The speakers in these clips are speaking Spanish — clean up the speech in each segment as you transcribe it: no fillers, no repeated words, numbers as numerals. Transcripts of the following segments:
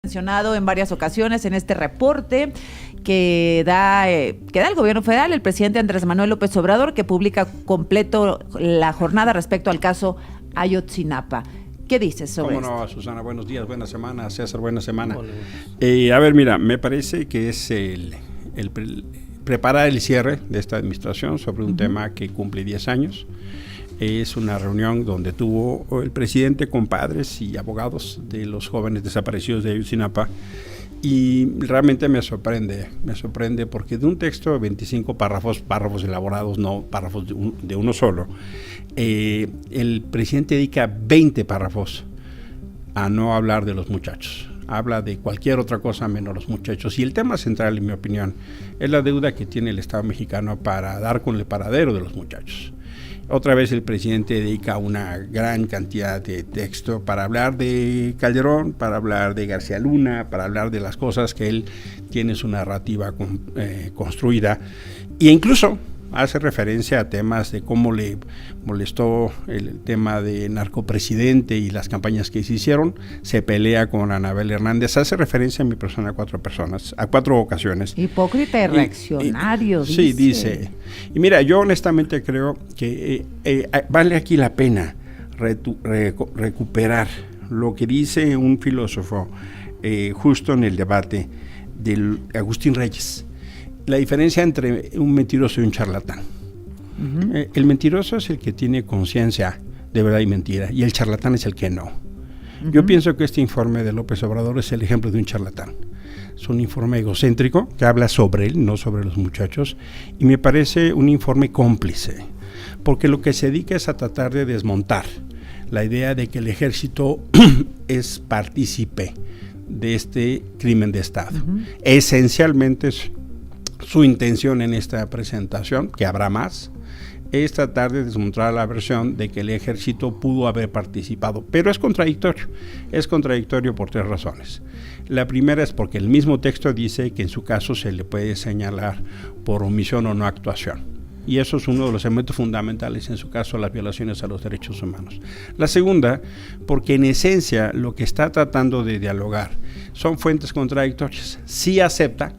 mencionado en varias ocasiones en este reporte que da el gobierno federal, el presidente Andrés Manuel López Obrador, que publica completo la jornada respecto al caso Ayotzinapa. ¿Qué dices sobre esto? ¿Cómo no, Susana? Buenos días, buena semana. César, buena semana. A ver, mira, me parece que es preparar el cierre de esta administración sobre un tema que cumple 10 años. Es una reunión donde tuvo el presidente con padres y abogados de los jóvenes desaparecidos de Ayotzinapa, y realmente me sorprende porque de un texto de 25 párrafos elaborados, no párrafos de uno solo, el presidente dedica 20 párrafos a no hablar de los muchachos. Habla de cualquier otra cosa menos los muchachos. Y el tema central, en mi opinión, es la deuda que tiene el Estado mexicano para dar con el paradero de los muchachos. Otra vez el presidente dedica una gran cantidad de texto para hablar de Calderón, para hablar de García Luna, para hablar de las cosas que él tiene su narrativa construida, e incluso hace referencia a temas de cómo le molestó el tema de narcopresidente y las campañas que se hicieron. Se pelea con Anabel Hernández, hace referencia a mi persona a 4 ocasiones. Hipócrita y reaccionario, dice. Sí, dice. Y mira, yo honestamente creo que vale aquí la pena recuperar lo que dice un filósofo justo en el debate del Agustín Reyes. La diferencia entre un mentiroso y un charlatán. Uh-huh. El mentiroso es el que tiene conciencia de verdad y mentira, y el charlatán es el que no. Uh-huh. Yo pienso que este informe de López Obrador es el ejemplo de un charlatán. Es un informe egocéntrico que habla sobre él, no sobre los muchachos, y me parece un informe cómplice, porque lo que se dedica es a tratar de desmontar la idea de que el ejército es partícipe de este crimen de Estado. Uh-huh. Esencialmente su intención en esta presentación, que habrá más, es tratar de desmontar la versión de que el ejército pudo haber participado, pero es contradictorio por 3 razones. La primera es porque el mismo texto dice que en su caso se le puede señalar por omisión o no actuación, y eso es uno de los elementos fundamentales en su caso, las violaciones a los derechos humanos. La segunda, porque en esencia lo que está tratando de dialogar son fuentes contradictorias. Sí acepta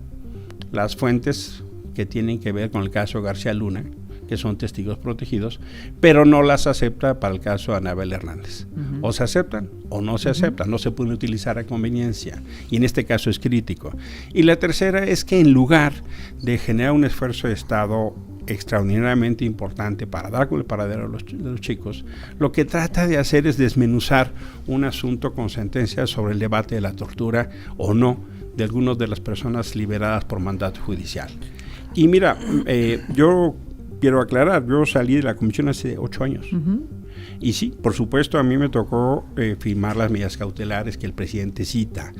las fuentes que tienen que ver con el caso García Luna, que son testigos protegidos, pero no las acepta para el caso Anabel Hernández. Uh-huh. O se aceptan o no se aceptan, no se pueden utilizar a conveniencia, y en este caso es crítico. Y la tercera es que en lugar de generar un esfuerzo de Estado extraordinariamente importante para dar con el paradero de los chicos, lo que trata de hacer es desmenuzar un asunto con sentencias sobre el debate de la tortura o no de algunas de las personas liberadas por mandato judicial. Y mira, yo quiero aclarar, yo salí de la comisión hace 8 años. Uh-huh. Y sí, por supuesto, a mí me tocó firmar las medidas cautelares que el presidente cita.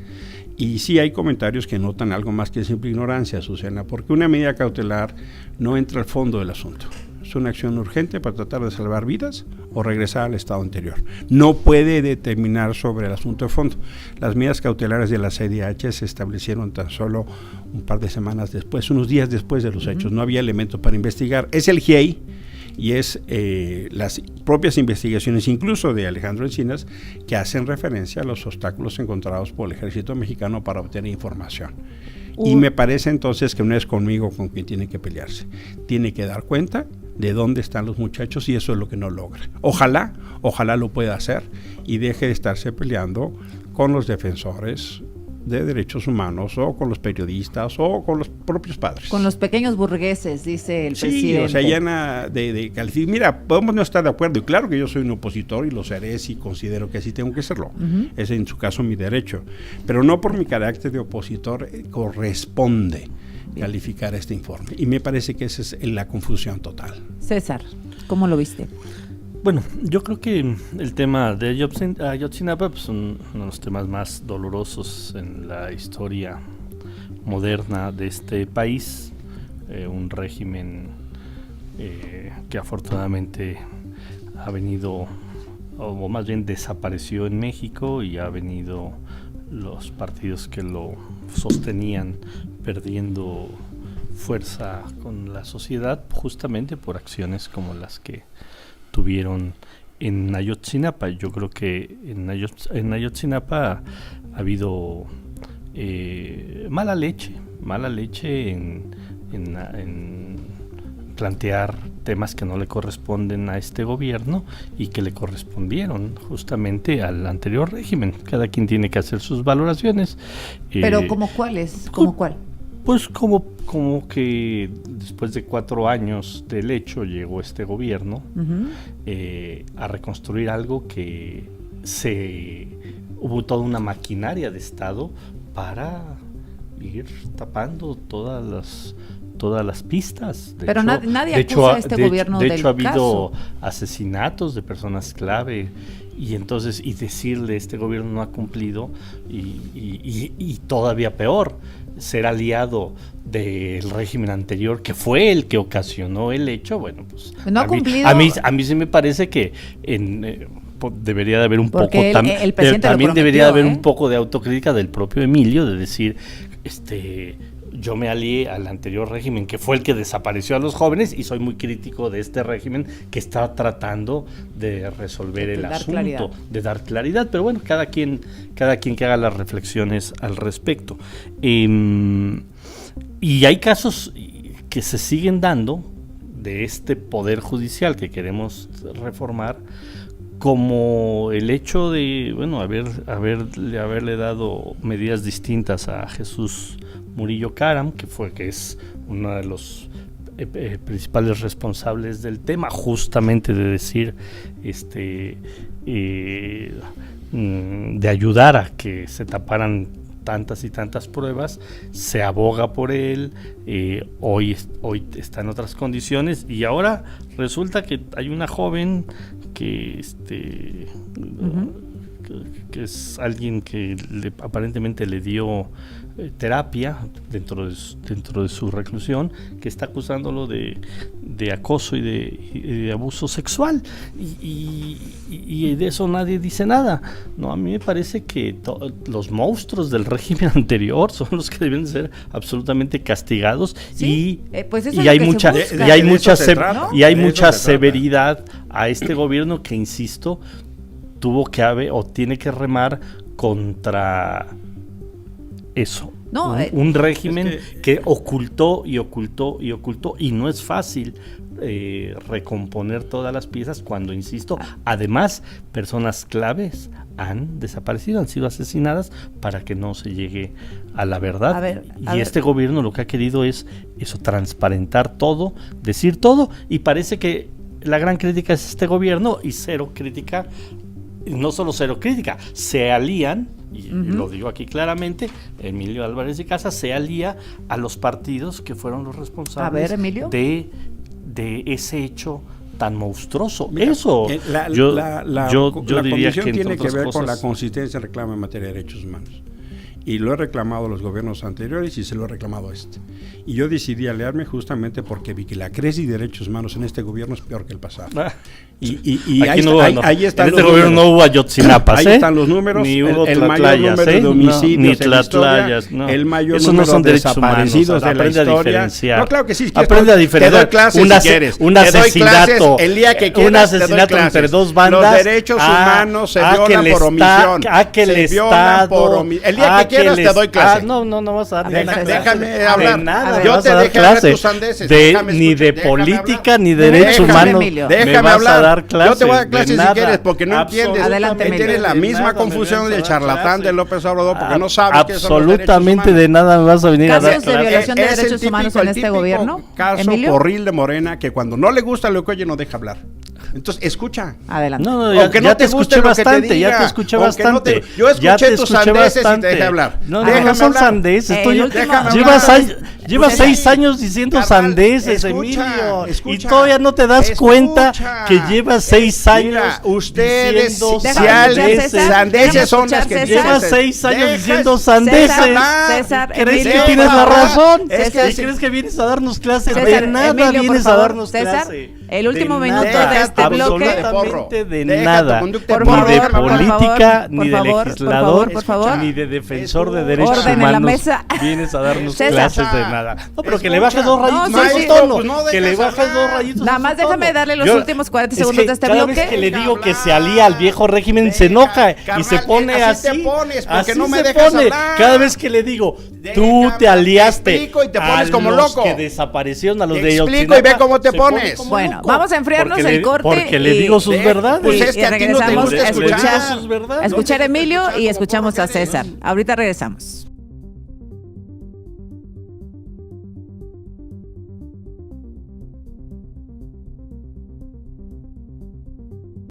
Y sí hay comentarios que notan algo más que simple ignorancia, Susana, porque una medida cautelar no entra al fondo del asunto. Es una acción urgente para tratar de salvar vidas o regresar al estado anterior. No puede determinar sobre el asunto de fondo. Las medidas cautelares de la CIDH se establecieron tan solo un par de semanas después, unos días después de los hechos. No había elementos para investigar. Es el GIEI y es las propias investigaciones, incluso de Alejandro Encinas, que hacen referencia a los obstáculos encontrados por el ejército mexicano para obtener información. Y me parece entonces que no es conmigo con quien tiene que pelearse. Tiene que dar cuenta de dónde están los muchachos, y eso es lo que no logra. Ojalá lo pueda hacer y deje de estarse peleando con los defensores de derechos humanos o con los periodistas o con los propios padres. Con los pequeños burgueses, dice el presidente. Sí, o sea, llena de calificaciones. Mira, podemos no estar de acuerdo, y claro que yo soy un opositor y lo seré si considero que así tengo que serlo. Uh-huh. Es en su caso mi derecho, pero no por mi carácter de opositor corresponde calificar este informe, y me parece que esa es la confusión total. César, ¿cómo lo viste? Bueno, yo creo que el tema de Ayotzinapa es uno de los temas más dolorosos en la historia moderna de este país, un régimen que afortunadamente ha venido, o más bien desapareció en México, y ha venido los partidos que lo sostenían perdiendo fuerza con la sociedad, justamente por acciones como las que tuvieron en Ayotzinapa. Yo creo que en Ayotzinapa ha habido mala leche en plantear temas que no le corresponden a este gobierno y que le correspondieron justamente al anterior régimen. Cada quien tiene que hacer sus valoraciones. Pero ¿como cuáles? ¿Como cuál? Pues como que después de 4 años del hecho llegó este gobierno a reconstruir algo que hubo toda una maquinaria de Estado para ir tapando todas las pistas. Pero nadie acusa a este gobierno del caso. De hecho, ha habido asesinatos de personas clave y entonces decirle este gobierno no ha cumplido y todavía peor, ser aliado del régimen anterior que fue el que ocasionó el hecho. Bueno, pues no ha cumplido. A mí sí me parece que debería de haber un poco el presidente también lo prometió, debería de haber un poco de autocrítica del propio Emilio, de decir yo me alié al anterior régimen que fue el que desapareció a los jóvenes y soy muy crítico de este régimen que está tratando de resolver el asunto, de dar claridad, pero bueno, cada quien que haga las reflexiones al respecto. Y hay casos que se siguen dando de este poder judicial que queremos reformar, como el hecho de, bueno, haberle dado medidas distintas a Jesús Murillo Caram, que es uno de los principales responsables del tema, justamente de decir, de ayudar a que se taparan tantas y tantas pruebas, se aboga por él, hoy está en otras condiciones y ahora resulta que hay una joven que que es alguien que aparentemente le dio terapia dentro de su reclusión, que está acusándolo de acoso y de abuso sexual y de eso nadie dice nada. No, a mí me parece que los monstruos del régimen anterior son los que deben ser absolutamente castigados. Sí, pues eso y hay mucha se severidad a este gobierno que, insisto, tuvo que haber o tiene que remar contra eso. No, un régimen que ocultó y no es fácil recomponer todas las piezas cuando, insisto, además personas claves han desaparecido, han sido asesinadas para que no se llegue a la verdad. Este gobierno lo que ha querido es eso, transparentar todo, decir todo, y parece que la gran crítica es este gobierno y cero crítica. No solo cero crítica, se alían, y lo digo aquí claramente, Emilio Álvarez y Casas se alía a los partidos que fueron los responsables de ese hecho tan monstruoso. Mira, eso la diría comisión que tiene que ver cosas, con la consistencia del reclamo en materia de derechos humanos. Y lo he reclamado a los gobiernos anteriores y se lo he reclamado a este. Y yo decidí aliarme justamente porque vi que la crisis de derechos humanos en este gobierno es peor que el pasado. Y ahí están en este gobierno no hubo Ayotzinapa, ahí están los números, ni hubo el mayor número de homicidios ni en la historia, el mayor número de desaparecidos de la historia. No, claro que sí. Aprende a diferenciar. Te doy clases si quieres. Un asesinato, el día que quieras, un asesinato entre dos bandas. Los derechos humanos se violan por omisión. Se violan por omisión. El día que quieras te doy clase. No vas a dar déjame hablar. Yo te dejé hablar tus sandeces. Ni de política ni de derechos humanos. Déjame hablar. Yo te voy a dar clases si quieres, porque no entiendes. Adelante, tienes la misma confusión del charlatán de López Obrador, porque no sabes qué son los derechos absolutamente de nada me vas a venir a dar clases de violación de derechos humanos en este gobierno. Caso porril de Morena, que cuando no le gusta lo que oye no deja hablar. Entonces, escucha. Adelante. Aunque no te guste bastante, ya te escuché bastante. Yo escuché tus sandeces y te dejé hablar. No son sandeces. Llevas 6 años diciendo sandeces, Emilio. Y todavía no te das cuenta que llevas 6 años diciendo sandeces son las que llevas 6 años diciendo sandeces. César, ¿Crees que tienes la razón? ¿Crees que vienes a darnos clases? De nada vienes a darnos clases. El último minuto de este bloque. Absolutamente de nada. Ni de política, ni de legislador, ni de defensor de derechos humanos. Vienes a darnos clases de nada. nada. No, pero que le Escucha, baje 2 rayitos no, al sí, sí. tono. Pues no Que le dejas baje hablar. 2 rayitos. Nada a su más déjame tono. darle los Yo- últimos 40 es segundos que de este cada bloque. vez que le Deja digo que se hablar. alía al viejo régimen, se enoja y Carnal, se pone así así. te pones, porque así no me se dejas pone. hablar. Cada vez que le digo, tú Déjame, te aliaste te explico y te pones a como los loco. que desaparecieron, a los Te de explico Ayotzinapa, y ve cómo te se pone pones. como Bueno, loco. vamos a enfriarnos Porque el corte Porque le y- digo sus verdades. Pues es que a ti no te regresamos gusta a escuchar. escuchar, sus verdades. a escuchar a No te gusta Emilio escuchar y como escuchamos a porra que eres. César. Ahorita regresamos.